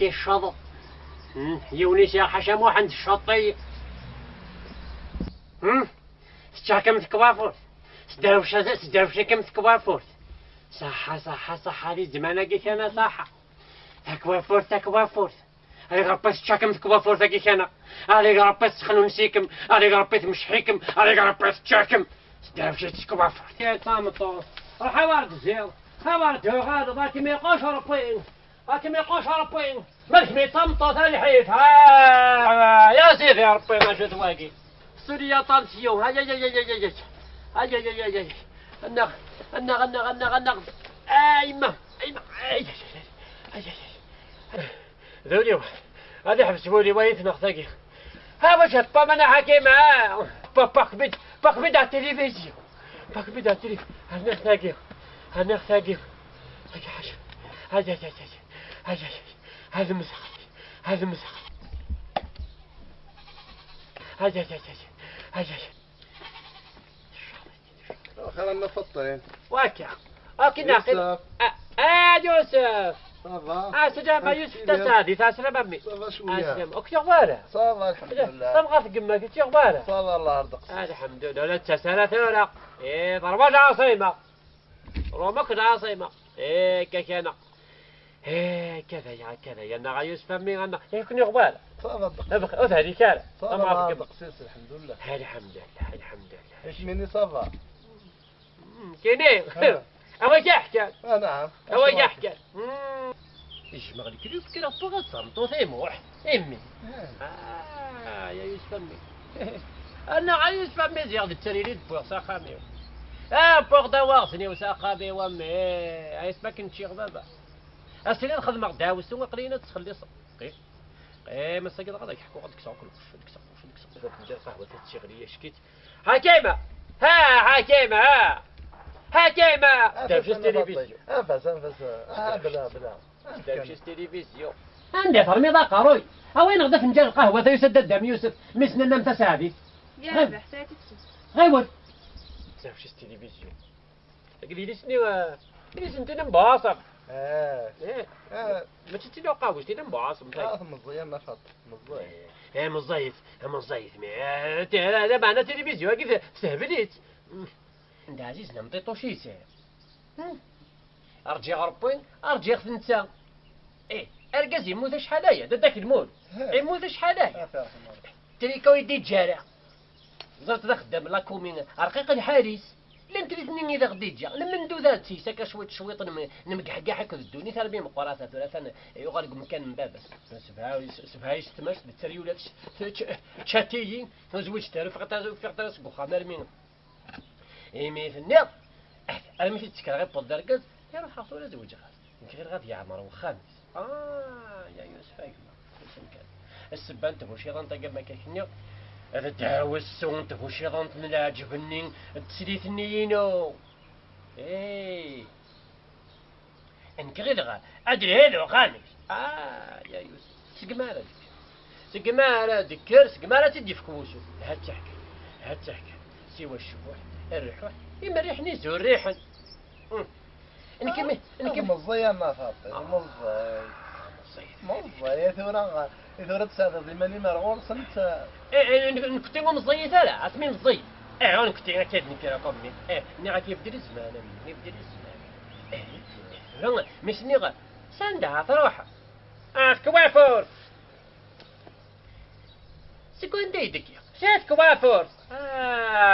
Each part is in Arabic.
كي الشضر يونس يا حشم واحد الشطي ستاكم تكوافور ستدرفش كم تكوافور صحة لي زمان قلت أنا صحة تكوافور علي غربت تشاكم تكوافور ذاك أنا علي غربت تخنو نسيكم علي غربت مشحيكم علي غربت تشاكم ستدرفش تكوافور يا طامطو حوارد الزير حوارد هذا ذاك ما يقاش ربين ذاك ما يقاش ربين مالك مي طامطو ثاني حيف يا سيدي يا ربي ما شفت واقي سوريا طالسيو هاي هاي هاي هاي هاي هاي هاي هاي النغ ايما ذوليو هذه حبسبولي وين نختاقي ها واش با انا حكيمه باك بدا التلفزيون باك بدا التلفزيون انا نختاقي هاي حاجه هذا مسخ هاي خلنا نفطر واكع اوكي ناخذ يوسف صافا سلام يوسف تسادي تسلم امي صافا شويه اسلم اوكي اخبارك صافا الحمد لله تبغى تقمك انت اخبارك صافا الله يرضيك الحمد لله لا تسالت ولا ضربات عاصمه رومك العاصمه كيكنا كذا يا انا يوسف امي انا يكون اخبارك صافا هذه كاره صافا الله يرضيك الحمد لله الحمد لله ايش مني صافا كيني أواش أحكي نعم أواش أحكي إيش مغلي كل يوم كده بغى صمتو ثيموح أمي يا يوسف أمي أنا عايز فمي زياد التريريد بوغ ساقامي بوغ دواصني وساقامي وأمي عايز ما كنت شي غبابة أسيري نخدم داوس وقلينا تخلي صقي ما ساقي غادي يحكوا غاديك ساكل ديك ساكل ندير قهوة تشغلية شكيت حكيمة حكيمة حكيمة دافش التلفزيون انفس بلا دافش التلفزيون عندي فرمي ذاك روي وين غدا فنجان القهوة يسد الدم يوسف مسنا لم تساعدي يا بحث غيول دافش التلفزيون قولي لي شنو ليش انت نباصر ما تشتي قاوش تي نباصر مزيان نشاط مزيف هذا معنا تلفزيون كيف سهبليت عند عزيز نمطيطو شي ساعة ارجع ربي ارجع خنتا اركز يموت شحال داك المول يموت شحال تريكو يدي تجارع زرت ذا خدام لا كومين رقيق الحارس لم تريدني اذا غدي تجا لما ندو ذاتي ساكا شويط نمكحكاح هكا الدوني ثربي مقراثه ثلاثه يغرق مكان من بابا سبعاي ستماش بالتريولات تشاتيي زوج تعرف فقط راس بوخا مرمين مي في النار انا مشيت تسكر غير بالدركز يروح حصول ولا زوج غاز غير غادي يعمر وخامس يا يوسف هاك كان السبان تبو شيطان تلقى ما كاينيو هذا داوس تبو شيطان من عجبني تسليتني ينو انك غير غا ادري هذا خامس يا يوسف سقمارة ذكر سقمارة تدي في كوسو هات تحكي سوى الشبوح الريح إما ريحني زور ريحن انك مزيان ما فاطي مزيان ثورة تساعد ماني مرغول صنت نكتي مزيت لا اسمي مزيت انا كنتي اكيد نكرا قمي ني كيف دير الزمان لا مش نيغا ساندها تروح كوافور سكون ديدك شات كوافور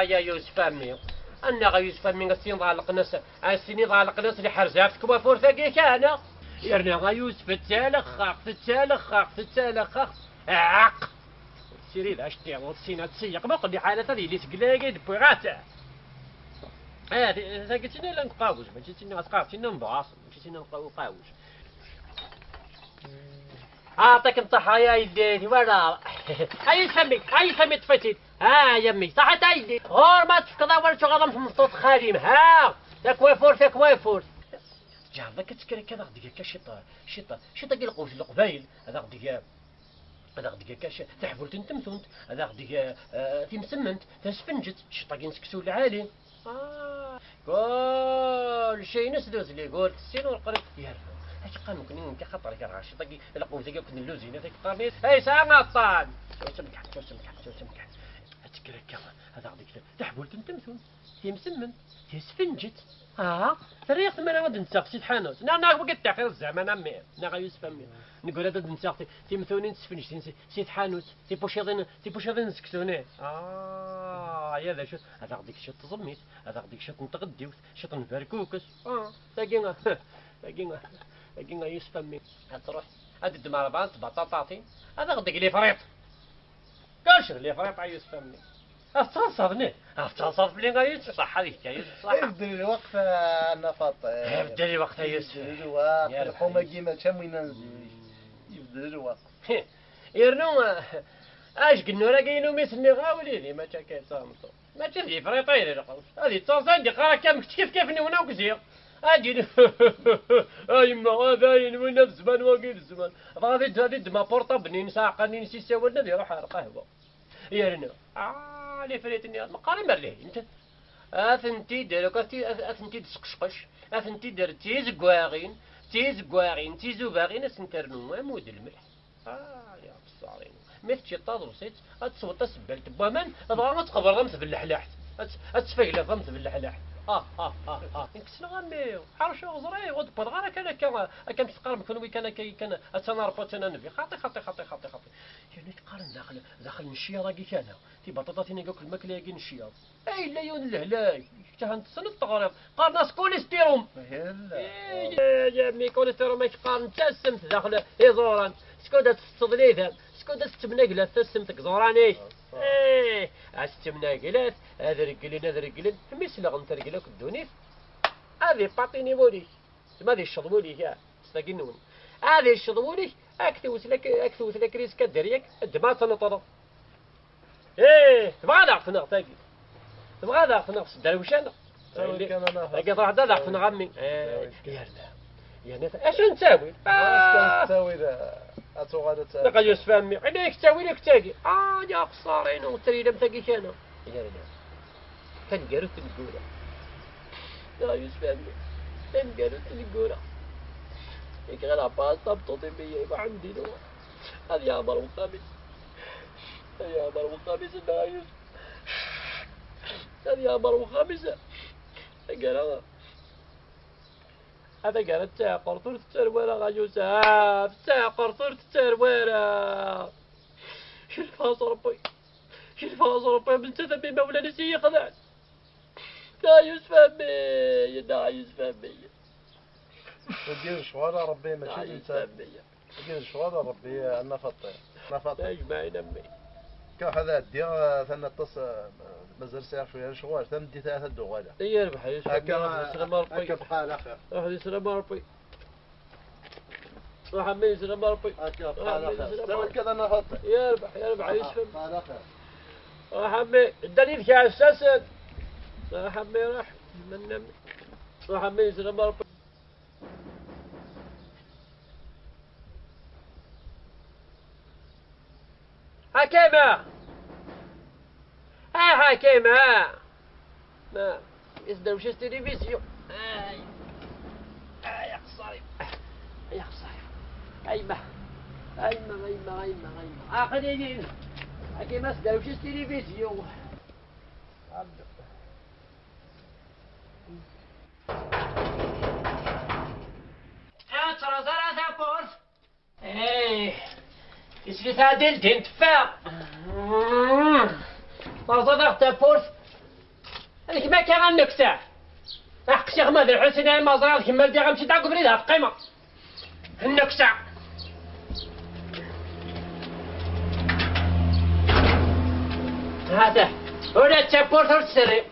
يا يوسف امي أنا غيوسف من السين ضالق ناس السين ضالق ناس اللي حرزات كوافور ثقيك أنا يرنا غيوسف تسالخ عق سيري لا اشتي وتصينا تسيق ما قد حالة اللي تقلاقي دبوغاتا ثقتني لا نقاوش ما جيتني غتقاوشني نباص ما جيتني نقاوش أعطيك نصحة يا يدي ولا هاي سمي طفيتي يمي صحت يدي غور ما تفقد أول شو غضم في مصوت خادم تاك وافور جاب ذاك تسكري كذا غديك شطا كي القوس القبايل هذا غديك كاش تحفلت نتمثنت هذا غديك تمسمنت تسفنجت شطا كي نسكسو العالي كل شيء نسدوز لي قلت السين والقريب يعرفو اش قام كني انت خطر يا راشد طقي لقوا زي كن اللوزينه تاك قرنيس اي ساعه طان سمك اتكرك هذا غادي تحبول تنتمثون هي مسمن هي سفنجت فريق ما انا غادي نساق سيد حانوت انا بقيت تاخير زعما انا مي انا غا يوسف امي نقول هذا نساق تيمثونين سفنجت سيد حانوت تيبوشيضين سكتوني يا ذا شوت هذا غاديك شوت تزميت هذا غاديك شوت نتغديوت شوت نفركوكس تاقينا يوسف امي تروح هاد الدمار بانت بطاطاتي هذا غاديك لي فريط كلشي لي فريط يوسف امي اتصلني بلي غايت صح هذيك صح يبدل الوقت النفط يبدل الوقت يوسف الوقت الحومه كيما شاموين يبدل الوقت يرنو اش قلنا راه كاينو ميسني غاوليني ما تا كيتصامتو ما تجي فريطين القوس هذه تصاصا دي قرا كامل كيفني وانا وكزير اجي ايما هذاين وين الزمان واقيل الزمان غادي ما بورطابني نساقني نسي ساولنا دي روح القهوه يرنو لي فريتني مقارن مرليه انت اثنتي دارك اثنتي تسقشقش اثنتي دار تيزكواغين تيزوباغين اسنترنو مود الملح يا بصارين مثل طاز وسيت اتصوت سبلت بوامان بغا تقبر غمس باللحلاح اتفيل غمس باللحلاح نكسنا غامي حرش غزري ود بغا كان تقارن كانوا كان اتناربو تنانفي خاطي يعني تقارن داخل الشيا راكي كان تي بطاطا نيكو كل ماكله كاين الشيا اي لا يون الهلاي حتى سنه التغرب قارنا كوليستيروم يا مي كوليستيروم ماشي قارن حتى السمت داخل زوران سكودا تستضليث سكودا تستمناقلات السمتك زوراني استمناقلات هذا رجلين مثل غنترجلك الدونيف هذه باطيني مولي ما هذه الشضمولي يا استقنون هذه الشضمولي اكتوث لك ريسك الدريك الدماغ تنطر تبغى ضعفنا تاقي تبغى ضعفنا دروشنا تاقي ضاع ضعفنا غمي يا اش نساوي تساوي اتوغادا لقد يوسف امي عليك تساوي لك تاقي يا خسارين وتري لم تاقي كانوا يا كان قالت الجورة يا يوسف امي كان قالت الجورة هيك غير باستا بطوطي بيا ما عندي نوع هذه يا عمر وخامس يا يوسف هذه يا عمر وخامسة قال هذا قالت تاع قرطور الترويرة غا يوسف تاع قرطور الترويرة شلفاز ربي من تذبي مولانا سي خذان لا يوسف امي يا يوسف امي ودير شوارع ربي ماشي انت دير شوارع ربي النفط اجمعين امي كا هذا دير ثنا تص مازال ساعه شويه شغال ثم دي ثلاثه دوغاله يربح يوسف هكا بقى الاخر راح يسلم ربي راح يسلم ربي هكا بقى الاخر سوي كذا نفط يربح يوسف بقى الاخر راح امي الدليل كاع اساسا راح امي راح من راح امي يسلم ربي حكيمة حكيمة ما يصدر وش التلفزيون يا خساري أيمة أخذيني حكيمة يصدر وش التلفزيون ترى زرعتها بورس يسري تعدل تنتفع مرزا بورس هذيك ما كان عندك ساعة حق شيخ ماذا الحسين يا مزرعة كما بدي غنمشي تعقب بريدها في قيمة عندك ساعة هذا هنا تشابورت هو تسري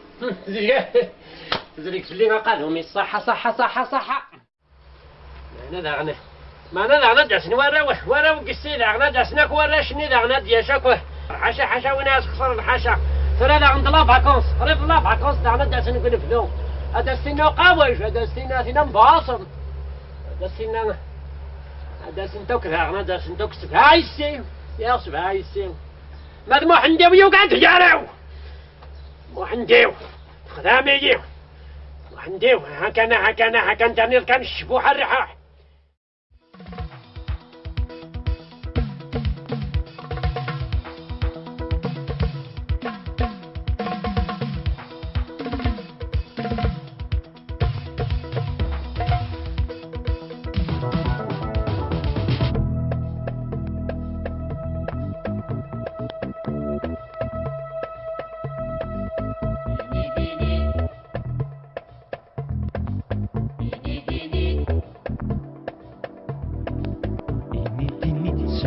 زريك في اللي ما قالهم صح أنا ذا ما أنا ذا ندرسني ورا وقصي ذا ندرسناك ورا شني ذا نديشك حاشا وناس خسر الحاشا ترى ذا عند لا فاكونس ريف لا فاكونس ذا ندرسني نقول فلو هذا السنة قاوش هذا السنة مباصر هذا السنة توك ذا ندرسن توك هاي السيم يا صب هاي السيم ما دمو حنديو يوقع تجارو مو حنديو خدامي يجيو حنديو هكذا تنير كان الشبوح الرحاح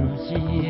شمسية